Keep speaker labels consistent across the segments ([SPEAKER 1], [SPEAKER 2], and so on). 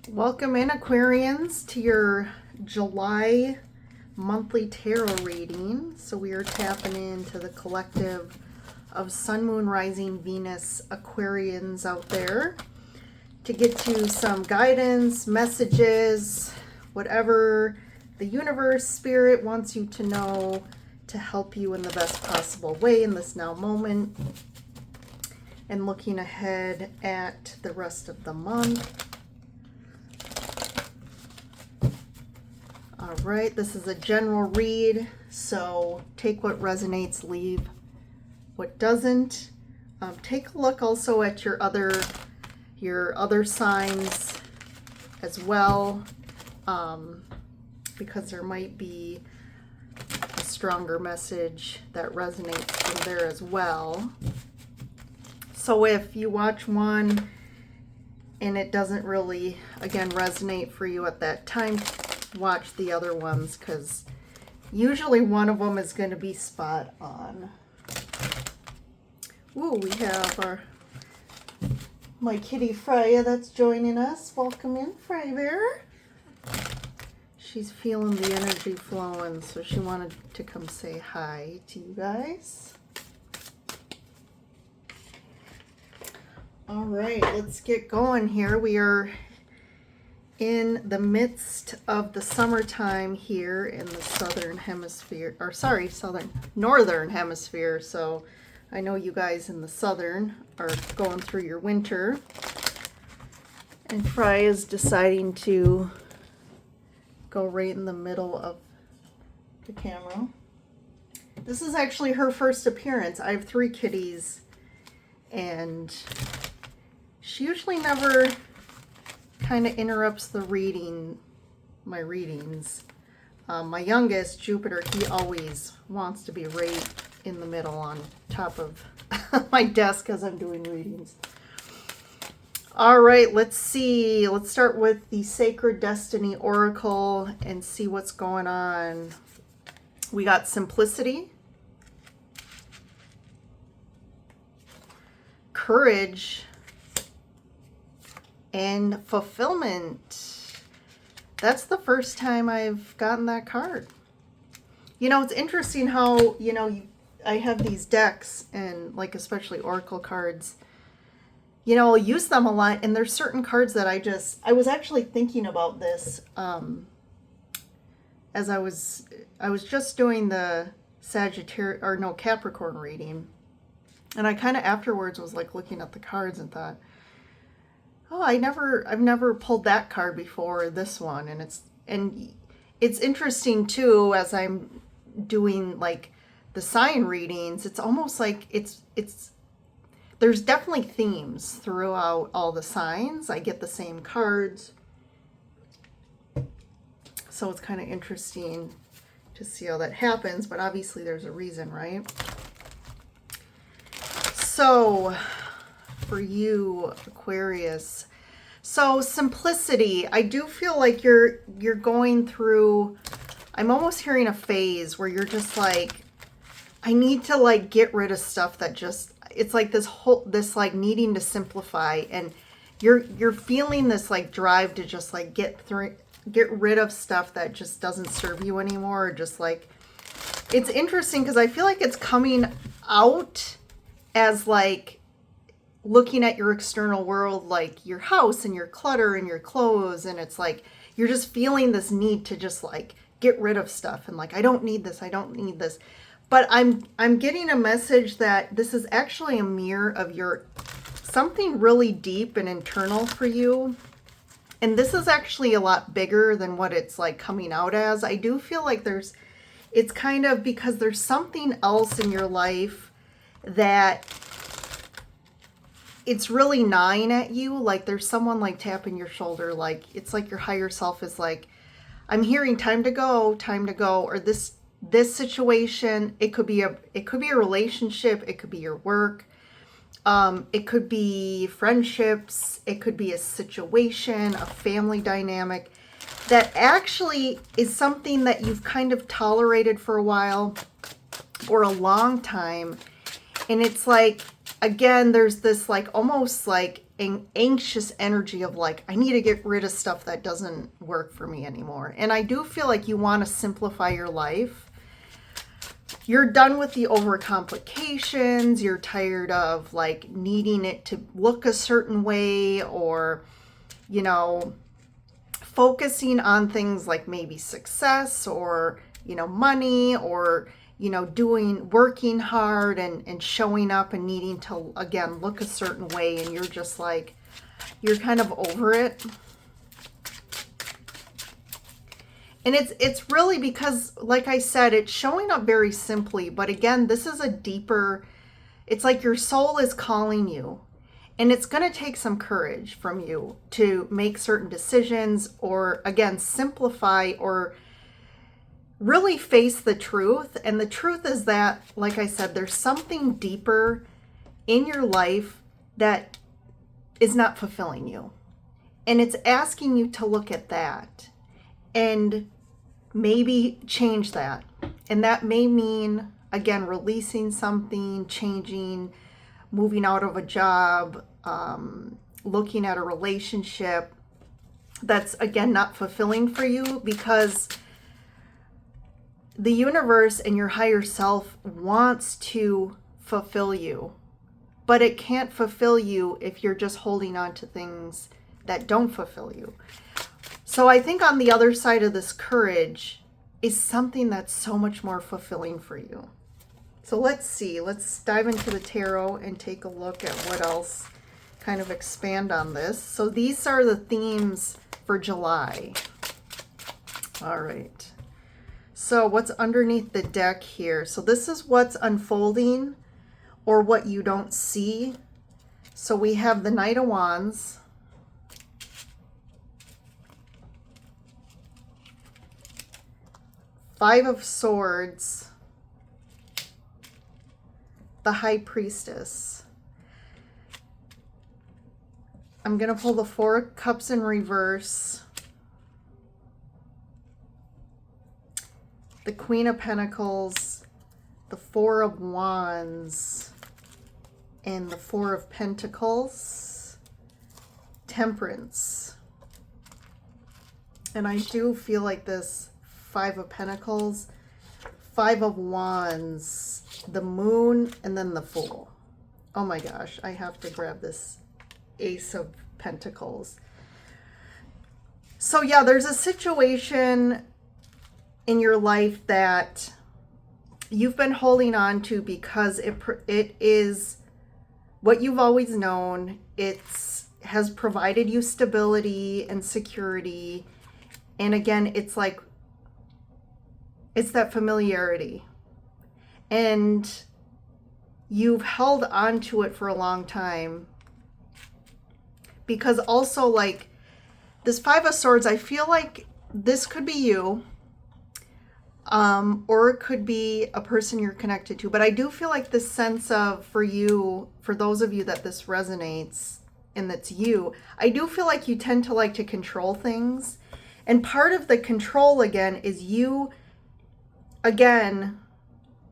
[SPEAKER 1] Welcome in, Aquarians, to your July monthly tarot reading. So we are tapping into the collective of Sun, Moon, Rising, Venus Aquarians out there to get to some guidance, messages, whatever the universe, spirit wants you to know to help you in the best possible way in this now moment. And looking ahead at the rest of the month. All right, this is a general read, so take what resonates, leave what doesn't. Take a look also at your other signs as well, because there might be a stronger message that resonates from there as well. So if you watch one and it doesn't really, again, resonate for you at that time, watch the other ones, because usually one of them is going to be spot on. Ooh, we have my kitty Freya that's joining us. Welcome in, Freya Bear. She's feeling the energy flowing, so she wanted to come say hi to you guys. All right, let's get going here. We are in the midst of the summertime here in the southern hemisphere, or sorry, northern hemisphere. So I know you guys in the southern are going through your winter. And Fry is deciding to go right in the middle of the camera. This is actually her first appearance. I have 3 kitties, and she usually never kind of interrupts my readings. My youngest, Jupiter, he always wants to be right in the middle on top of my desk as I'm doing readings. All right, let's see. Let's start with the Sacred Destiny Oracle and see what's going on. We got simplicity, courage, and fulfillment. That's the first time I've gotten that card. You know, it's interesting how, I have these decks, and like especially Oracle cards, I'll use them a lot, and there's certain cards that I was actually thinking about this as I was just doing the Capricorn reading, and I kind of afterwards was like looking at the cards and thought, oh, I've never pulled that card before, this one. And it's interesting too, as I'm doing like the sign readings, it's almost like there's definitely themes throughout all the signs. I get the same cards. So it's kind of interesting to see how that happens, but obviously there's a reason, right? So for you, Aquarius, so simplicity, I do feel like you're going through, I'm almost hearing a phase where you're just like, I need to like get rid of stuff that just, it's like this like needing to simplify, and you're feeling this like drive to just like get rid of stuff that just doesn't serve you anymore, or just like, it's interesting because I feel like it's coming out as like looking at your external world, like your house and your clutter and your clothes, and it's like you're just feeling this need to just like get rid of stuff, and like, I don't need this, but I'm getting a message that this is actually a mirror of something really deep and internal for you, and this is actually a lot bigger than what it's like coming out as. I do feel like it's kind of because there's something else in your life that it's really gnawing at you, like there's someone like tapping your shoulder, like it's like your higher self is like, I'm hearing time to go, or this situation. It could be a relationship, it could be your work, it could be friendships, it could be a situation, a family dynamic that actually is something that you've kind of tolerated for a while or a long time, and it's like, again, there's this like almost like anxious energy of like, I need to get rid of stuff that doesn't work for me anymore. And I do feel like you want to simplify your life. You're done with the overcomplications. You're tired of like needing it to look a certain way, or, you know, focusing on things like maybe success or, you know, money, or, you know, working hard and showing up and needing to, again, look a certain way. And you're just like, you're kind of over it. And it's really because, like I said, it's showing up very simply. But again, this is a deeper, it's like your soul is calling you. And it's going to take some courage from you to make certain decisions, or again, simplify, or really face the truth. And the truth is that, like I said, there's something deeper in your life that is not fulfilling you. And it's asking you to look at that and maybe change that. And that may mean, again, releasing something, changing, moving out of a job, looking at a relationship that's, again, not fulfilling for you, because the universe and your higher self wants to fulfill you, but it can't fulfill you if you're just holding on to things that don't fulfill you. So I think on the other side of this courage is something that's so much more fulfilling for you. So let's see, let's dive into the tarot and take a look at what else, kind of expand on this. So these are the themes for July. All right. So what's underneath the deck here? So this is what's unfolding, or what you don't see. So we have the Knight of Wands, Five of Swords, the High Priestess. I'm going to pull the Four of Cups in reverse, the Queen of Pentacles, the Four of Wands, and the Four of Pentacles, Temperance. And I do feel like this Five of Pentacles, Five of Wands, the Moon, and then the Fool. Oh my gosh, I have to grab this Ace of Pentacles. So yeah, there's a situation in your life that you've been holding on to because it is what you've always known. Has provided you stability and security. And again, it's like, it's that familiarity. And you've held on to it for a long time. Because also, like, this Five of Swords, I feel like this could be you. Or it could be a person you're connected to. But I do feel like this sense of, for you, for those of you that this resonates and that's you, I do feel like you tend to like to control things. And part of the control, again, is you, again,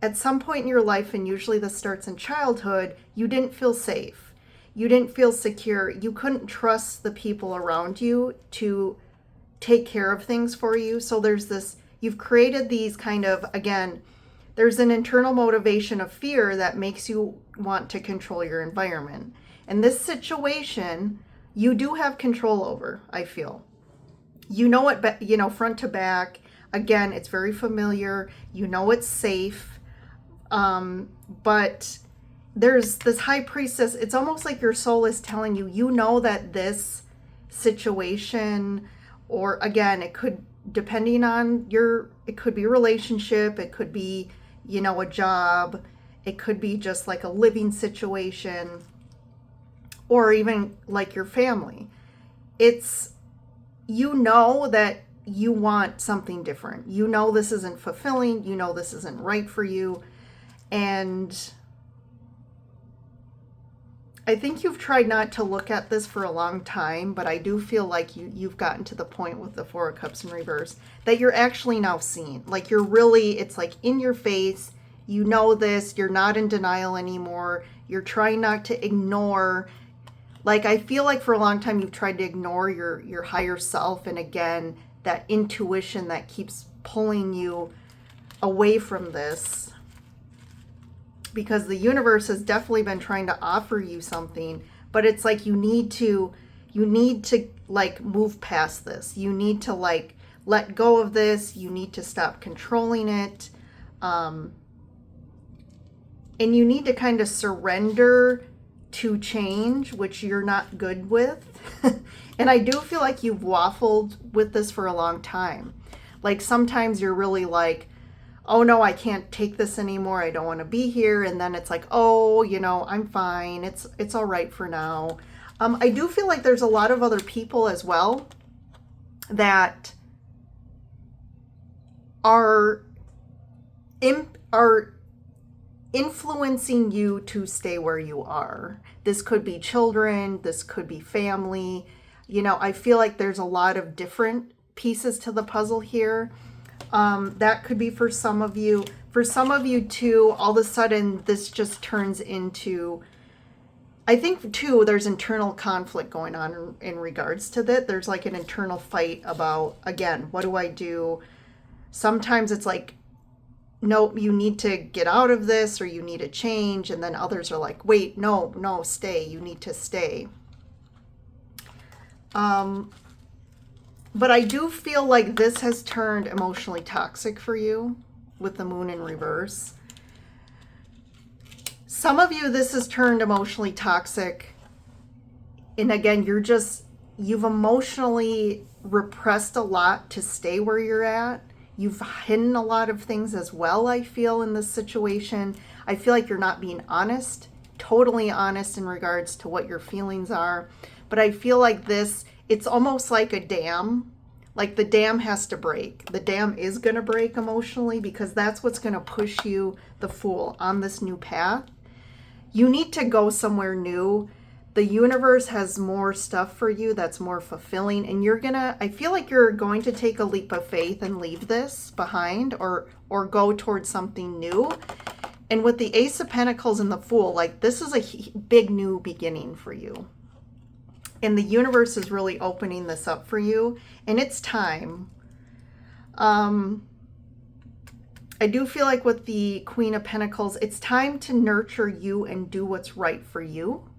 [SPEAKER 1] at some point in your life, and usually this starts in childhood, you didn't feel safe. You didn't feel secure. You couldn't trust the people around you to take care of things for you. So there's this, you've created these kind of, again, there's an internal motivation of fear that makes you want to control your environment. And this situation, you do have control over, I feel. You know it, you know, front to back. Again, it's very familiar. You know it's safe. But there's this High Priestess. It's almost like your soul is telling you, you know that this situation, or again, it could, depending on it could be a relationship, it could be, you know, a job, it could be just like a living situation, or even like your family. It's, you know that you want something different. You know this isn't fulfilling. You know this isn't right for you. And I think you've tried not to look at this for a long time, but I do feel like you've gotten to the point with the Four of Cups in reverse that you're actually now seeing. Like, you're really, it's like in your face. You know this. You're not in denial anymore. You're trying not to ignore. Like, I feel like for a long time you've tried to ignore your higher self, and again, that intuition that keeps pulling you away from this, because the universe has definitely been trying to offer you something, but it's like you need to like move past this. You need to like let go of this. You need to stop controlling it. And you need to kind of surrender to change, which you're not good with. And I do feel like you've waffled with this for a long time. Like sometimes you're really like, oh no, I can't take this anymore. I don't want to be here. And then it's like, oh, you know, I'm fine. It's all right for now. I do feel like there's a lot of other people as well that are influencing you to stay where you are. This could be children, this could be family. You know, I feel like there's a lot of different pieces to the puzzle here. That could be for some of you. For some of you too, all of a sudden this just turns into, I think too, there's internal conflict going on in regards to that. There's like an internal fight about, again, what do I do? Sometimes it's like, nope, you need to get out of this, or you need to change. And then others are like, wait, no, stay. You need to stay. But I do feel like this has turned emotionally toxic for you with the moon in reverse. Some of you, this has turned emotionally toxic. And again, you've emotionally repressed a lot to stay where you're at. You've hidden a lot of things as well, I feel, in this situation. I feel like you're not being honest, totally honest in regards to what your feelings are. But I feel like this, it's almost like a dam. Like the dam has to break. The dam is going to break emotionally, because that's what's going to push you, the Fool, on this new path. You need to go somewhere new. The universe has more stuff for you that's more fulfilling, and I feel like you're going to take a leap of faith and leave this behind, or go towards something new. And with the Ace of Pentacles and the Fool, like this is a big new beginning for you. And the universe is really opening this up for you, and it's time. I do feel like with the Queen of Pentacles, it's time to nurture you and do what's right for you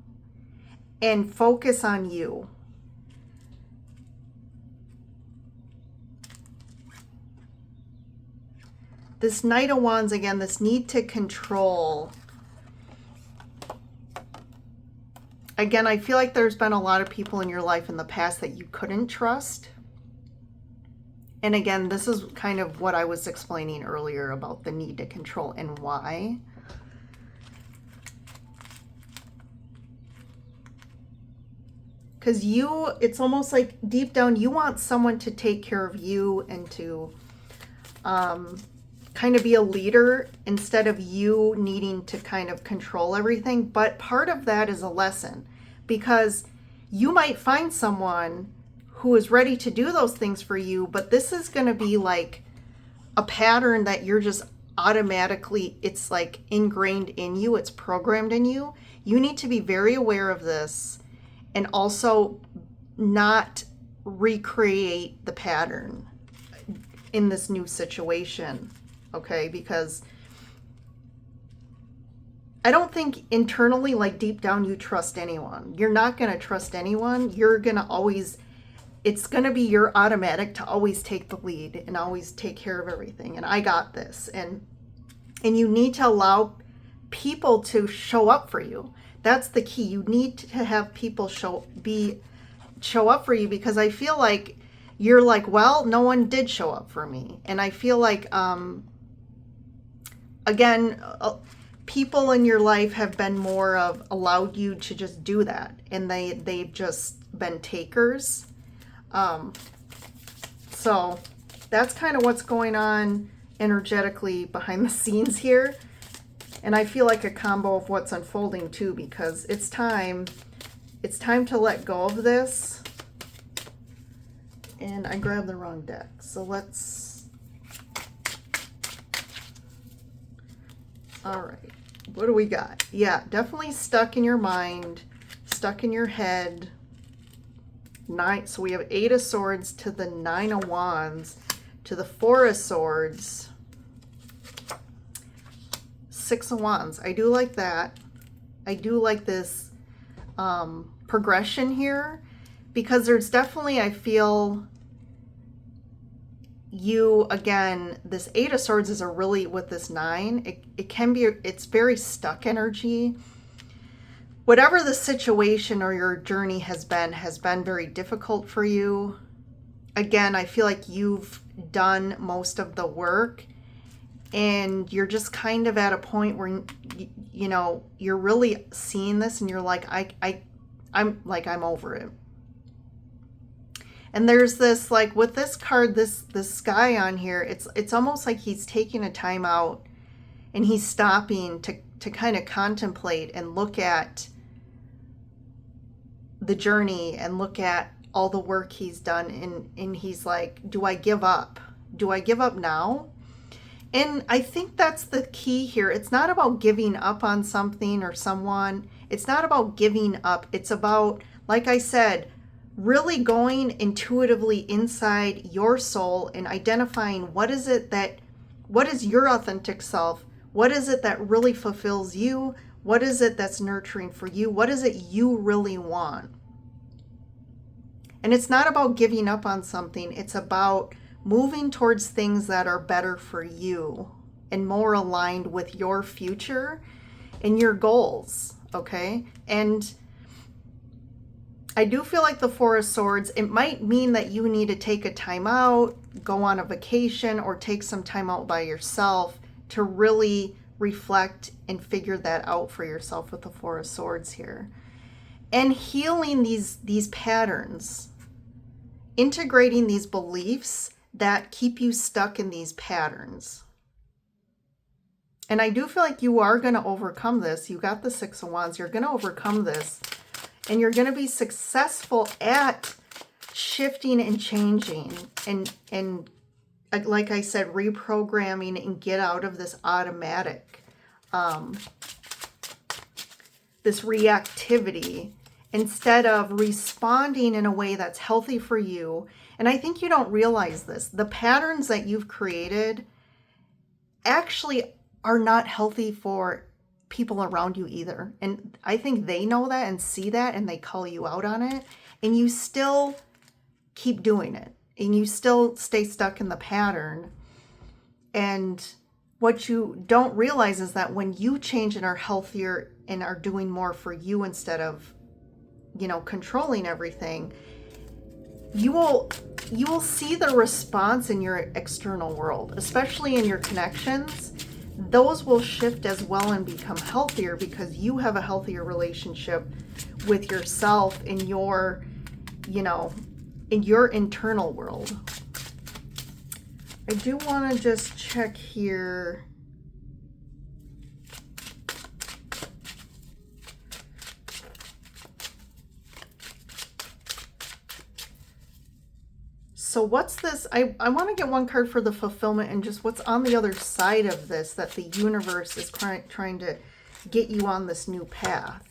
[SPEAKER 1] and focus on you. This Knight of Wands, again, this need to control. Again, I feel like there's been a lot of people in your life in the past that you couldn't trust. And again, this is kind of what I was explaining earlier about the need to control and why. Because it's almost like deep down, you want someone to take care of you and to kind of be a leader instead of you needing to kind of control everything. But part of that is a lesson, because you might find someone who is ready to do those things for you, but this is going to be like a pattern that you're just automatically, it's like ingrained in you, it's programmed in you. You need to be very aware of this and also not recreate the pattern in this new situation, okay? Because I don't think internally, like deep down, you trust anyone. You're not going to trust anyone. You're going to always, it's going to be your automatic to always take the lead and always take care of everything. And I got this. And you need to allow people to show up for you. That's the key. You need to have people show up for you, because I feel like you're like, well, no one did show up for me. And I feel like, again, people in your life have been more of allowed you to just do that. And they've just been takers. So that's kind of what's going on energetically behind the scenes here. And I feel like a combo of what's unfolding too, because it's time to let go of this. And I grabbed the wrong deck. So all right, what do we got? Yeah, definitely stuck in your mind, stuck in your head. So we have 8 of Swords to the 9 of Wands to the 4 of Swords, 6 of Wands. I do like that. I do like this progression here, because there's definitely, I feel, you, again, this 8 of Swords is a really, with this 9, it can be, it's very stuck energy. Whatever the situation or your journey has been very difficult for you. Again, I feel like you've done most of the work, and you're just kind of at a point where, you know, you're really seeing this and you're like, I'm over it. And there's this, like, with this card, this guy on here, it's almost like he's taking a time out and he's stopping to kind of contemplate and look at the journey and look at all the work he's done. And he's like, do I give up? Do I give up now? And I think that's the key here. It's not about giving up on something or someone. It's not about giving up. It's about, like I said, really going intuitively inside your soul and identifying what is your authentic self? What is it that really fulfills you? What is it that's nurturing for you? What is it you really want? And it's not about giving up on something. It's about moving towards things that are better for you and more aligned with your future and your goals, okay? And I do feel like the 4 of Swords, it might mean that you need to take a time out, go on a vacation, or take some time out by yourself to really reflect and figure that out for yourself with the 4 of Swords here. And healing these patterns, integrating these beliefs that keep you stuck in these patterns. And I do feel like you are going to overcome this. You got the 6 of Wands. You're going to overcome this. And you're going to be successful at shifting and changing and like I said, reprogramming and get out of this automatic, this reactivity, instead of responding in a way that's healthy for you. And I think you don't realize this. The patterns that you've created actually are not healthy for people around you either. And I think they know that and see that, and they call you out on it. And you still keep doing it. And you still stay stuck in the pattern. And what you don't realize is that when you change and are healthier and are doing more for you instead of, you know, controlling everything, you will see the response in your external world, especially in your connections. Those will shift as well and become healthier because you have a healthier relationship with yourself in your, you know, in your internal world. I do want to just check here. So what's this? I want to get one card for the fulfillment and just what's on the other side of this that the universe is trying to get you on this new path.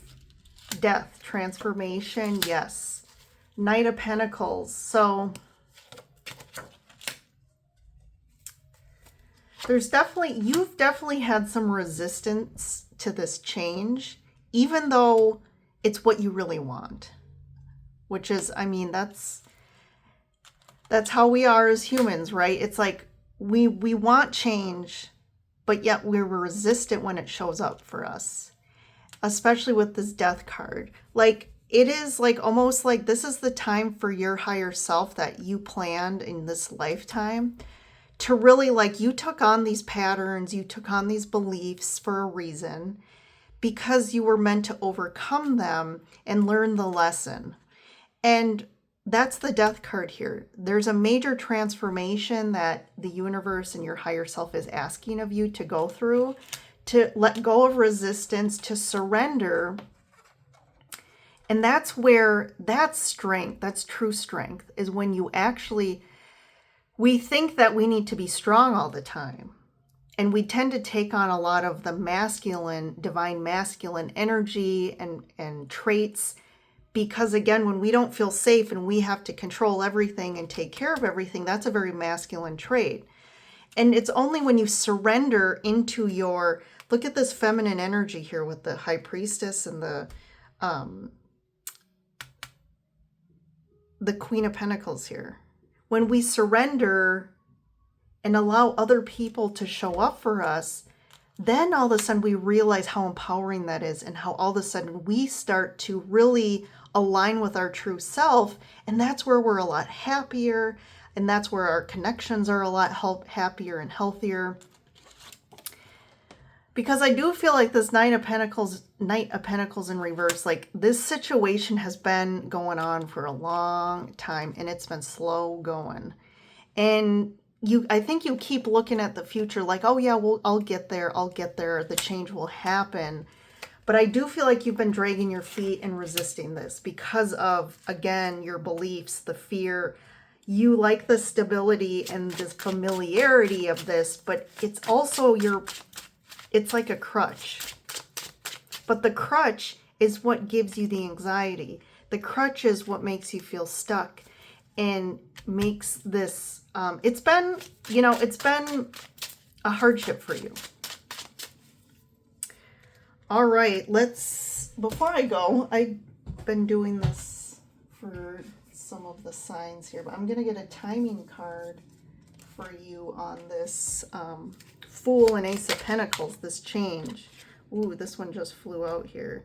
[SPEAKER 1] Death, transformation, yes. Knight of Pentacles. So you've definitely had some resistance to this change, even though it's what you really want, which is, I mean, that's how we are as humans, right? It's like we want change, but yet we're resistant when it shows up for us, especially with this Death card. Like, it is like almost like this is the time for your higher self that you planned in this lifetime to really, like, you took on these patterns, you took on these beliefs for a reason because you were meant to overcome them and learn the lesson. And that's the Death card here. There's a major transformation that the universe and your higher self is asking of you to go through, to let go of resistance, to surrender. And that's where that's strength, that's true strength, is when you actually, we think that we need to be strong all the time. And we tend to take on a lot of the masculine, divine masculine energy and traits Because again, when we don't feel safe and we have to control everything and take care of everything, that's a very masculine trait. And it's only when you surrender into your, look at this feminine energy here with the High Priestess and the Queen of Pentacles here. When we surrender and allow other people to show up for us, then all of a sudden we realize how empowering that is, and how all of a sudden we start to really align with our true self. And that's where we're a lot happier. And that's where our connections are a lot happier and healthier. Because I do feel like this Knight of Pentacles in reverse, like this situation has been going on for a long time and it's been slow going. And I think you keep looking at the future like, oh yeah, well, I'll get there, the change will happen. But I do feel like you've been dragging your feet and resisting this because of, again, your beliefs, the fear. You like the stability and the familiarity of this, but it's also it's like a crutch. But the crutch is what gives you the anxiety. The crutch is what makes you feel stuck and makes this, it's been a hardship for you. All right, before I go, I've been doing this for some of the signs here, but I'm going to get a timing card for you on this Fool and Ace of Pentacles, this change. Ooh, this one just flew out here.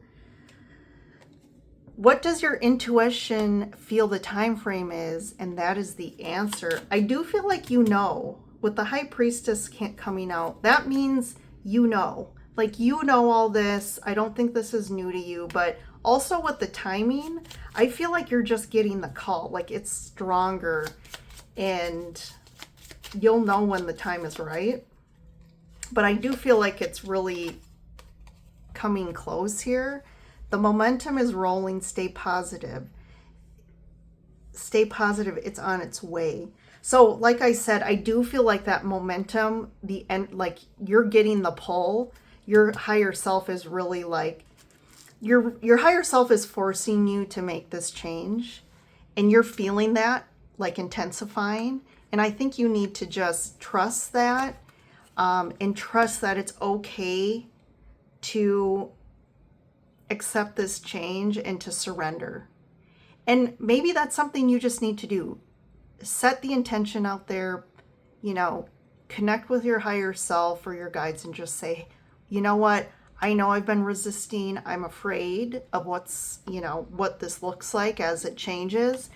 [SPEAKER 1] What does your intuition feel the time frame is? And that is the answer. I do feel like with the High Priestess coming out, that means like all this. I don't think this is new to you, but also with the timing, I feel like you're just getting the call, like it's stronger and you'll know when the time is right. But I do feel like it's really coming close here. The momentum is rolling. Stay positive. Stay positive. It's on its way. So like I said, I do feel like that momentum, the end, like you're getting the pull. Your higher self is really like, your higher self is forcing you to make this change. And you're feeling that like intensifying. And I think you need to just trust that. And trust that it's okay to accept this change and to surrender. And maybe that's something you just need to do. Set the intention out there, connect with your higher self or your guides and just say, you know what? I know I've been resisting. I'm afraid of what this looks like as it changes,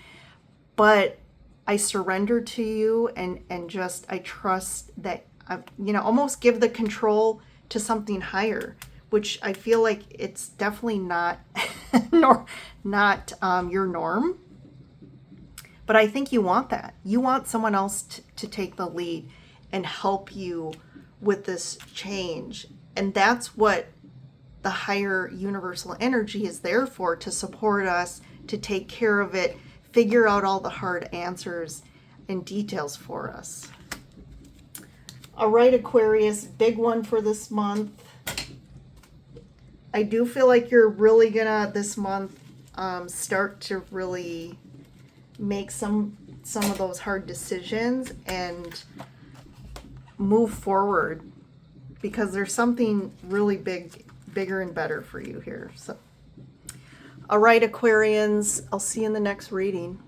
[SPEAKER 1] but I surrender to you and I trust that almost give the control to something higher, which I feel like it's definitely not your norm. But I think you want that. You want someone else to take the lead and help you with this change. And that's what the higher universal energy is there for, to support us, to take care of it, figure out all the hard answers and details for us. All right, Aquarius, big one for this month. I do feel like you're really gonna this month start to really make some of those hard decisions and move forward, because there's something really bigger and better for you here. So, all right, Aquarians, I'll see you in the next reading.